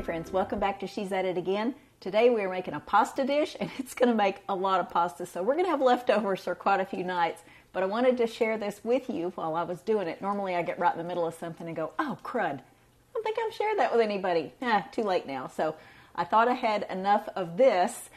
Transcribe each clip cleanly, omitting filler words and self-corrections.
friends, welcome back to She's At It Again. Today we are making a pasta dish and it's going to make a lot of pasta, so we're going to have leftovers for quite a few nights, but I wanted to share this with you while I was doing it. Normally I get right in the middle of something and go, oh crud, I don't think I've shared that with anybody. Too late now. So I thought I had enough of this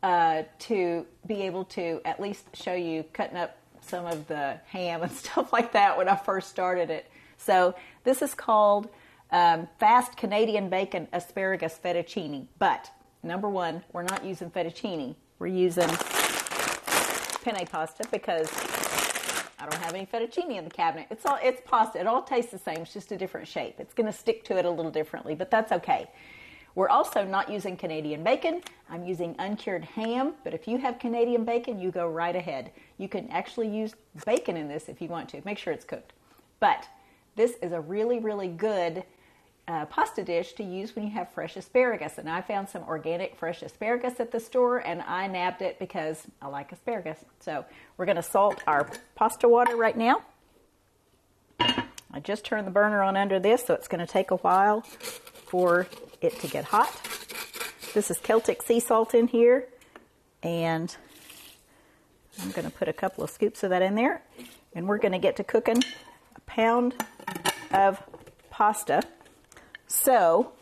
to be able to at least show you cutting up some of the ham and stuff like that when I first started it. So this is called fast Canadian bacon asparagus fettuccine. But number one, we're not using fettuccine. We're using penne pasta because I don't have any fettuccine in the cabinet. It's pasta. It all tastes the same. It's just a different shape. It's going to stick to it a little differently, but that's okay. We're also not using Canadian bacon. I'm using uncured ham, but if you have Canadian bacon, you go right ahead. You can actually use bacon in this if you want to. Make sure it's cooked. But this is a really, really good pasta dish to use when you have fresh asparagus. And I found some organic fresh asparagus at the store and I nabbed it because I like asparagus. So we're going to salt our pasta water right now. I just turned the burner on under this, so it's going to take a while for it to get hot. This is Celtic sea salt in here, and I'm going to put a couple of scoops of that in there, and we're going to get to cooking a pound of pasta. So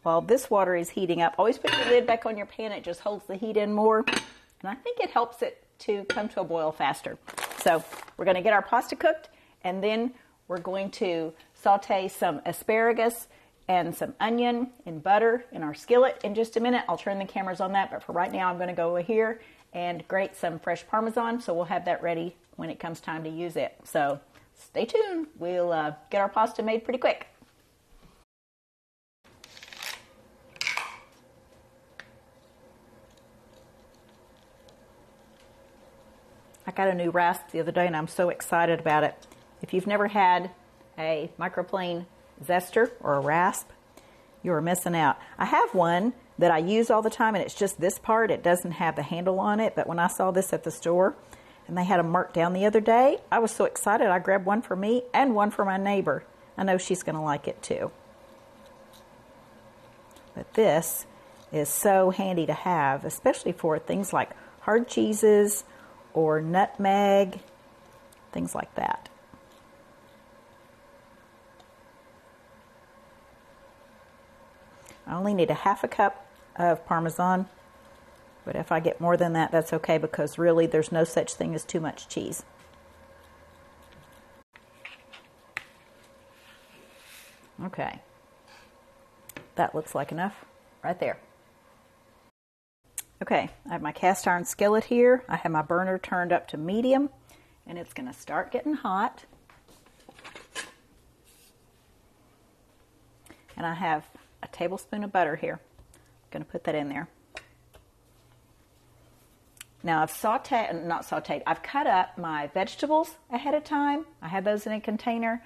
while this water is heating up, always put your lid back on your pan. It just holds the heat in more, and I think it helps it to come to a boil faster. So we're going to get our pasta cooked, and then we're going to saute some asparagus and some onion in butter in our skillet. In just a minute, I'll turn the cameras on that, but for right now, I'm going to go over here and grate some fresh Parmesan, so we'll have that ready when it comes time to use it. So stay tuned. We'll get our pasta made pretty quick. I got a new rasp the other day, and I'm so excited about it. If you've never had a microplane zester or a rasp, you're missing out. I have one that I use all the time, and it's just this part. It doesn't have the handle on it, but when I saw this at the store and they had them marked down the other day, I was so excited. I grabbed one for me and one for my neighbor. I know she's going to like it too. But this is so handy to have, especially for things like hard cheeses or nutmeg, things like that. I only need a half a cup of Parmesan, but if I get more than that, that's okay, because really there's no such thing as too much cheese. Okay, that looks like enough right there. Okay, I have my cast iron skillet here. I have my burner turned up to medium, and it's going to start getting hot. And I have a tablespoon of butter here. I'm going to put that in there. Now I've I've cut up my vegetables ahead of time. I had those in a container.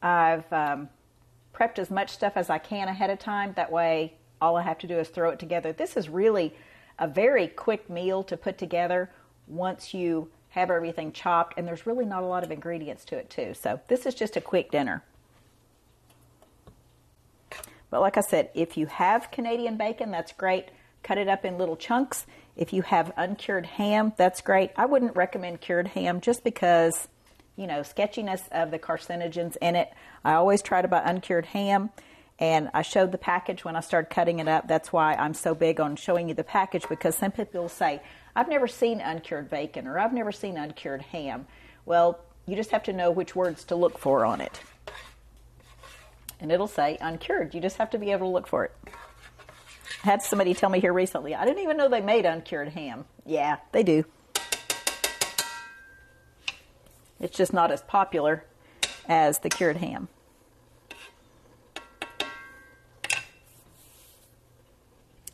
I've prepped as much stuff as I can ahead of time. That way all I have to do is throw it together. This is really a very quick meal to put together once you have everything chopped, and there's really not a lot of ingredients to it too. So this is just a quick dinner. But like I said, if you have Canadian bacon, that's great. Cut it up in little chunks. If you have uncured ham, that's great. I wouldn't recommend cured ham just because, you know, sketchiness of the carcinogens in it. I always try to buy uncured ham, and I showed the package when I started cutting it up. That's why I'm so big on showing you the package, because some people will say, I've never seen uncured bacon, or I've never seen uncured ham. Well, you just have to know which words to look for on it. And it'll say uncured. You just have to be able to look for it. I had somebody tell me here recently, I didn't even know they made uncured ham. Yeah, they do. It's just not as popular as the cured ham.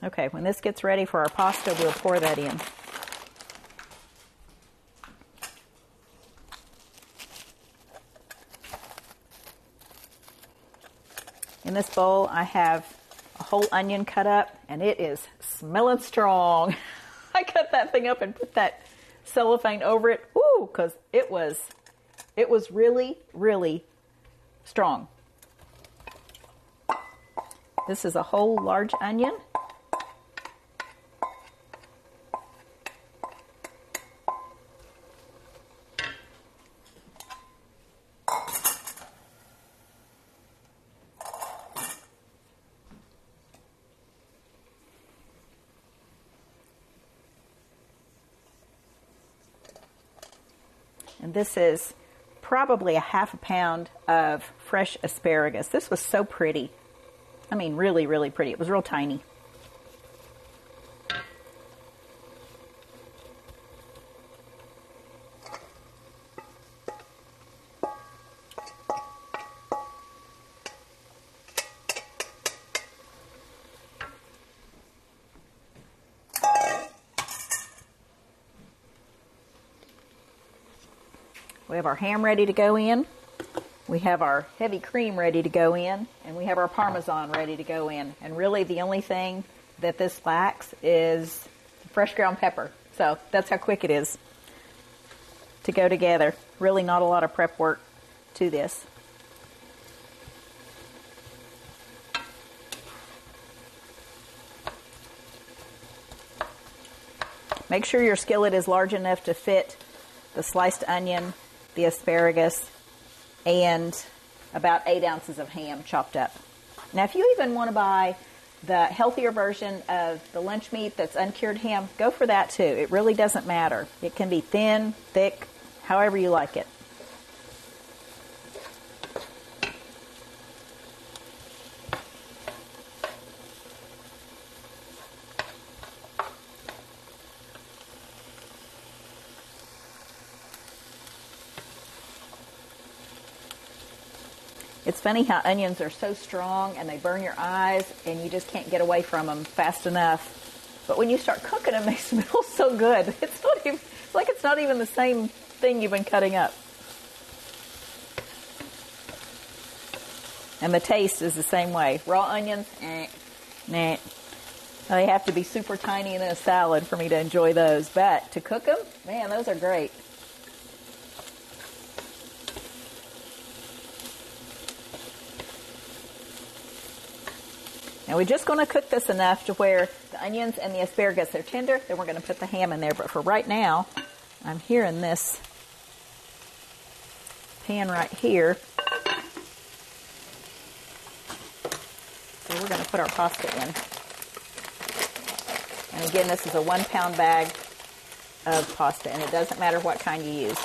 Okay, when this gets ready for our pasta, we'll pour that in. In this bowl, I have a whole onion cut up, and it is smelling strong. I cut that thing up and put that cellophane over it. Ooh, because it was really, really strong. This is a whole large onion. And this is probably a half a pound of fresh asparagus. This was so pretty. I mean, really, really pretty. It was real tiny. We have our ham ready to go in. We have our heavy cream ready to go in, and we have our Parmesan ready to go in. And really the only thing that this lacks is fresh ground pepper. So that's how quick it is to go together. Really not a lot of prep work to this. Make sure your skillet is large enough to fit the sliced onion, the asparagus, and about 8 ounces of ham chopped up. Now, if you even want to buy the healthier version of the lunch meat that's uncured ham, go for that too. It really doesn't matter. It can be thin, thick, however you like it. It's funny how onions are so strong and they burn your eyes and you just can't get away from them fast enough. But when you start cooking them, they smell so good. It's like it's not even the same thing you've been cutting up. And the taste is the same way. Raw onions, nah. They have to be super tiny in a salad for me to enjoy those. But to cook them, man, those are great. Now we're just going to cook this enough to where the onions and the asparagus are tender. Then we're going to put the ham in there. But for right now, I'm here in this pan right here. So we're going to put our pasta in. And again, this is a 1 pound bag of pasta, and it doesn't matter what kind you use.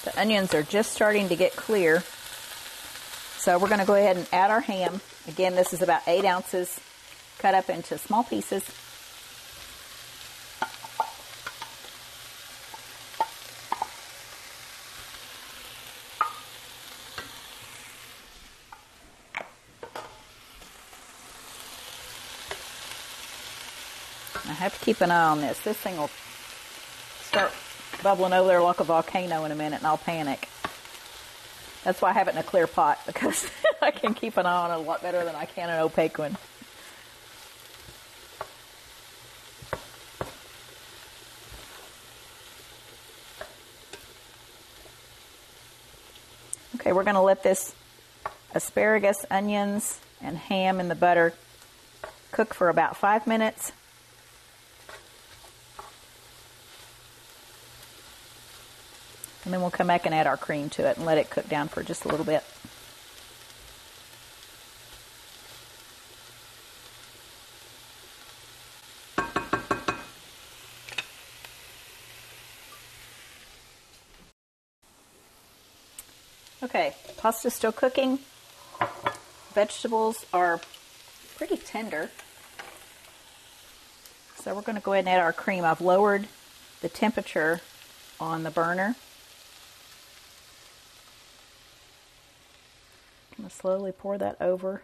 The onions are just starting to get clear. So we're going to go ahead and add our ham. Again, this is about 8 ounces cut up into small pieces. I have to keep an eye on this. This thing will start bubbling over there like a volcano in a minute and I'll panic. That's why I have it in a clear pot, because I can keep an eye on it a lot better than I can an opaque one. Okay, we're going to let this asparagus, onions, and ham in the butter cook for about 5 minutes. And then we'll come back and add our cream to it and let it cook down for just a little bit. Okay, pasta's still cooking. Vegetables are pretty tender. So So we're going to go ahead and add our cream. I've lowered the temperature on the burner. I'm going to slowly pour that over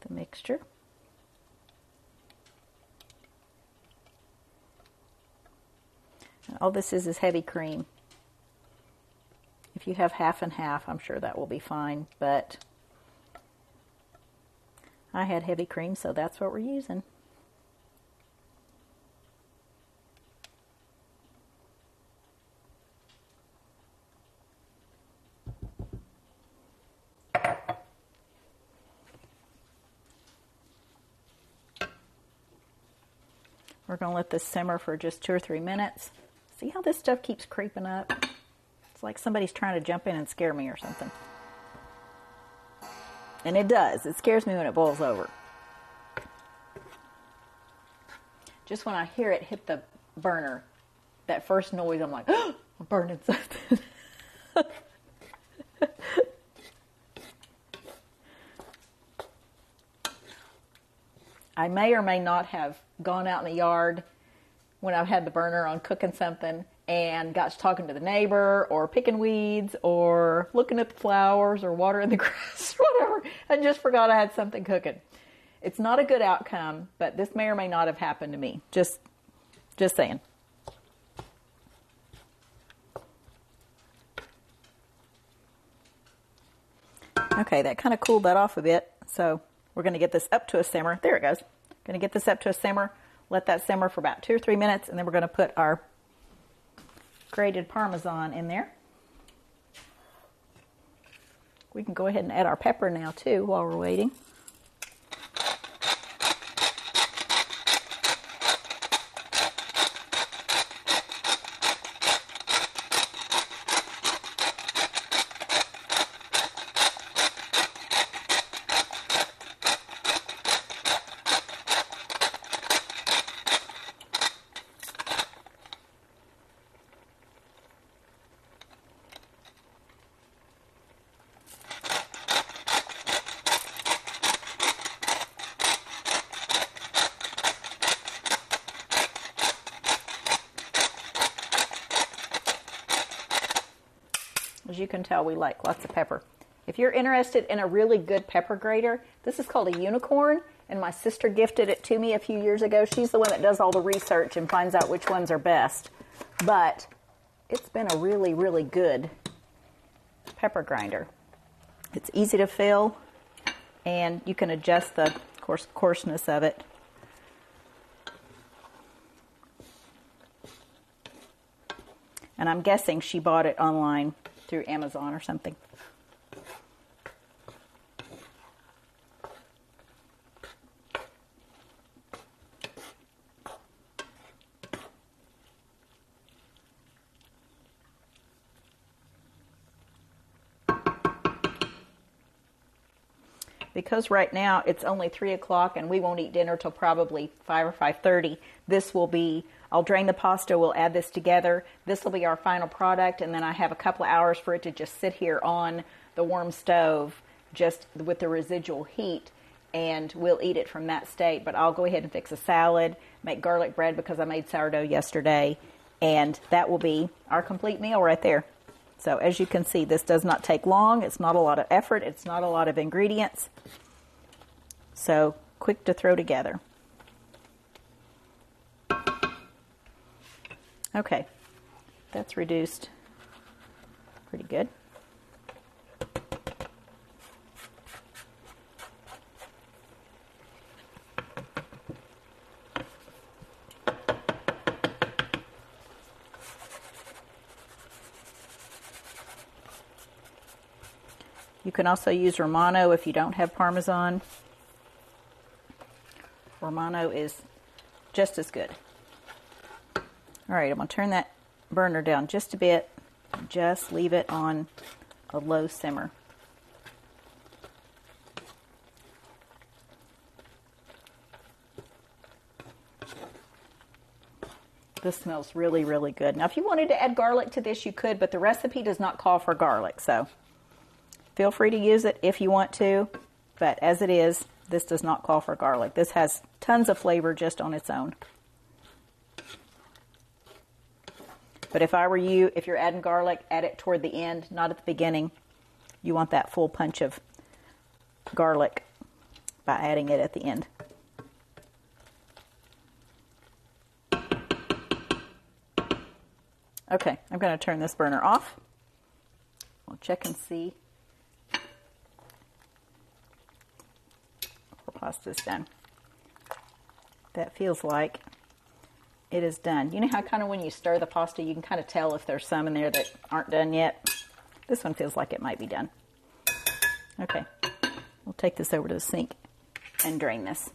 the mixture. And all this is heavy cream. If you have half and half, I'm sure that will be fine, but I had heavy cream, so that's what we're using. We're going to let this simmer for just 2 or 3 minutes. See how this stuff keeps creeping up? It's like somebody's trying to jump in and scare me or something. And it does. It scares me when it boils over. Just when I hear it hit the burner, that first noise, I'm like, oh, I'm burning something. I may or may not have gone out in the yard when I've had the burner on cooking something and got to talking to the neighbor or picking weeds or looking at the flowers or watering the grass or whatever and just forgot I had something cooking. It's not a good outcome, but this may or may not have happened to me. Just saying. Okay, that kind of cooled that off a bit, so we're going to get this up to a simmer. There it goes. Going to get this up to a simmer, let that simmer for about 2 or 3 minutes, and then we're going to put our grated Parmesan in there. We can go ahead and add our pepper now too while we're waiting. As you can tell, we like lots of pepper. If you're interested in a really good pepper grater, this is called a unicorn, and my sister gifted it to me a few years ago. She's the one that does all the research and finds out which ones are best. But it's been a really, really good pepper grinder. It's easy to fill, and you can adjust the coarseness of it. And I'm guessing she bought it online through Amazon or something. Because right now it's only 3 o'clock and we won't eat dinner till probably 5 or 5:30, this will be, I'll drain the pasta, we'll add this together. This will be our final product, and then I have a couple of hours for it to just sit here on the warm stove just with the residual heat, and we'll eat it from that state. But I'll go ahead and fix a salad, make garlic bread because I made sourdough yesterday, and that will be our complete meal right there. So as you can see, this does not take long. It's not a lot of effort. It's not a lot of ingredients. So quick to throw together. Okay, that's reduced pretty good. You can also use Romano if you don't have Parmesan. Romano is just as good. All right, I'm going to turn that burner down just a bit. Just leave it on a low simmer. This smells really, really good. Now, if you wanted to add garlic to this, you could, but the recipe does not call for garlic, so feel free to use it if you want to, but as it is, this does not call for garlic. This has tons of flavor just on its own. But if I were you, if you're adding garlic, add it toward the end, not at the beginning. You want that full punch of garlic by adding it at the end. Okay, I'm going to turn this burner off. We'll check and see our pasta is done. That feels like it is done. You know how kind of when you stir the pasta, you can kind of tell if there's some in there that aren't done yet? This one feels like it might be done. Okay, we'll take this over to the sink and drain this.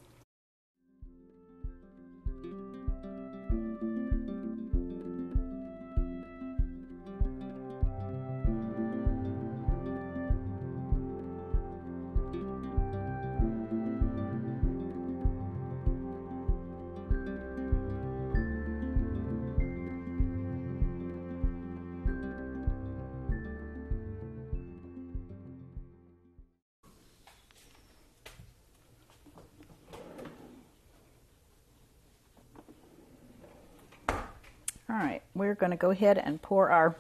All right, we're going to go ahead and pour our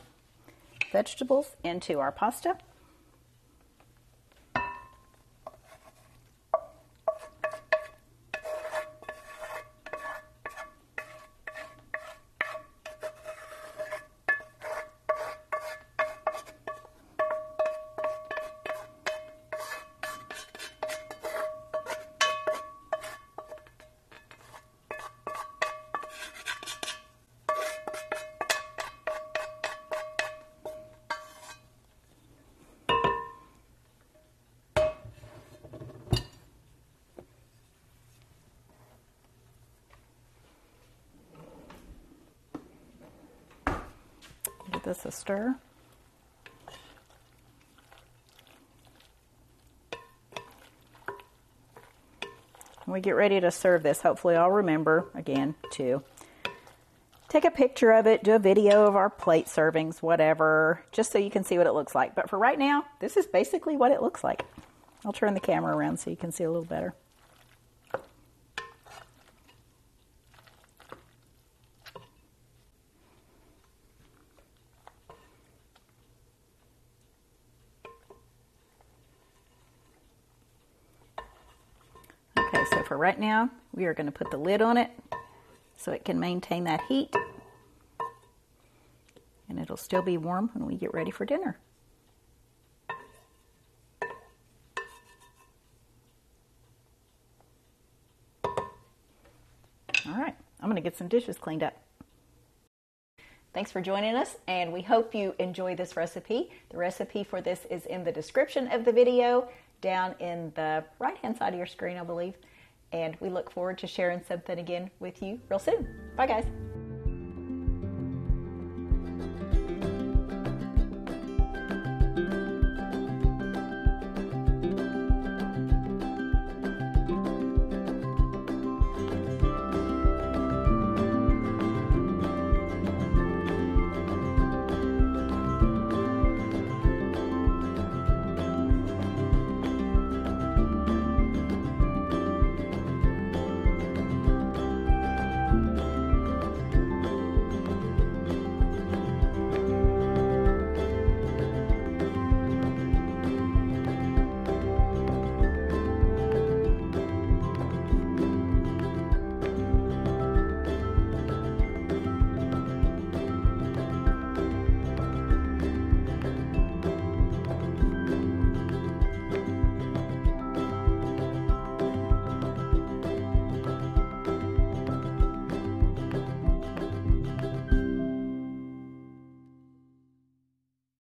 vegetables into our pasta. Give this a stir. When we get ready to serve this, hopefully I'll remember again to take a picture of it, do a video of our plate servings, whatever, just so you can see what it looks like. But for right now, this is basically what it looks like. I'll turn the camera around so you can see a little better. Okay, so for right now, we are going to put the lid on it so it can maintain that heat. And it'll still be warm when we get ready for dinner. All right, I'm going to get some dishes cleaned up. Thanks for joining us, and we hope you enjoy this recipe. The recipe for this is in the description of the video, down in the right-hand side of your screen, I believe. And we look forward to sharing something again with you real soon. Bye, guys.